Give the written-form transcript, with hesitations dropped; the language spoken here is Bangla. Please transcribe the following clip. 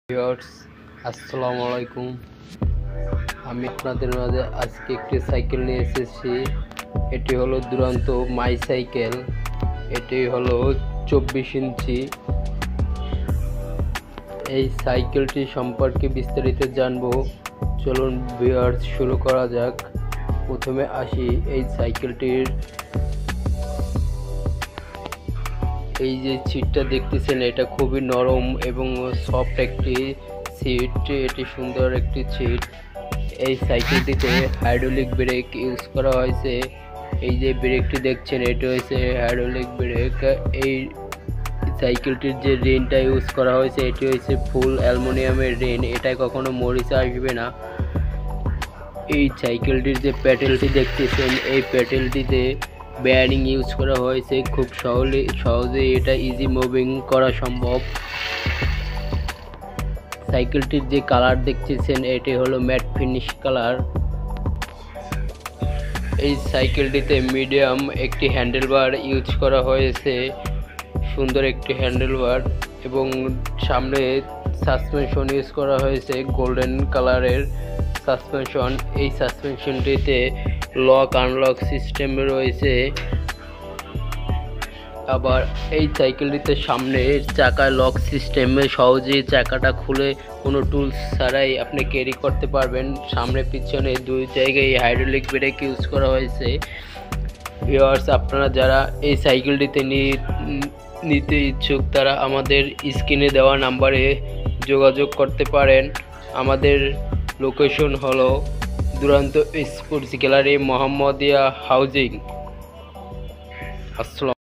ভিউয়ার্স, আসসালামু আলাইকুম। আমি আপনাদের মাঝে আজকে একটি সাইকেল নিয়ে এসেছি। এটি হলো দুরান্ত মাই সাইকেল। এটি হলো 24 ইঞ্চি। এই সাইকেলটি সম্পর্কে বিস্তারিত জানবো। চলুন ভিউয়ার্স, শুরু করা যাক। প্রথমে আসি এই সাইকেলটির এই যে সিটটা দেখতেছেন, এটা খুবই নরম এবং সফট একটি সিট। এটি সুন্দর একটি সিট। এই সাইকেলটিতে হাইড্রোলিক ব্রেক ইউজ করা হয়েছে। এই যে ব্রেকটি দেখছেন, এটি হয়েছে হাইড্রোলিক ব্রেক। এই সাইকেলটির যে রিনটা ইউজ করা হয়েছে, এটি হয়েছে ফুল অ্যালুমিনিয়ামের রিন। এটাই কখনো মরিচা আসবে না। এই সাইকেলটির যে প্যাডেলটি দেখতেছেন, এই প্যাডেলটিতে বেয়ারিং ইউজ করা হয়েছে। খুব সহজে এটা ইজি মুভিং করা সম্ভব। সাইকেলটির যে কালার দেখতেছেন, এটি হলো ম্যাট ফিনিশ কালার। এই সাইকেলটিতে মিডিয়াম একটি হ্যান্ডেলবার ইউজ করা হয়েছে, সুন্দর একটি হ্যান্ডেলবার, এবং সামনে সাসপেনশন ইউজ করা হয়েছে গোল্ডেন কালারের সাসপেনশন। এই সাসপেনশনটিতে লক আনলক সিস্টেম রয়েছে। আবার এই সাইকেলটিতে সামনে চাকায় লক সিস্টেমে সহজেই চাকাটা খুলে কোনো টুলস ছাড়াই আপনি ক্যারি করতে পারবেন। সামনে পিছনে দুই জায়গায় হাইড্রোলিক ব্রেক ইউজ করা হয়েছে। ভিউয়ার্স, আপনারা যারা এই সাইকেলটিতে নিতে ইচ্ছুক, তারা আমাদের স্ক্রিনে দেওয়া নাম্বারে যোগাযোগ করতে পারেন। আমাদের লোকেশন হলো দুরান্ত স্পোর্টস গ্যালারি, মোহাম্মদিয়া হাউজিং। আসসালাম।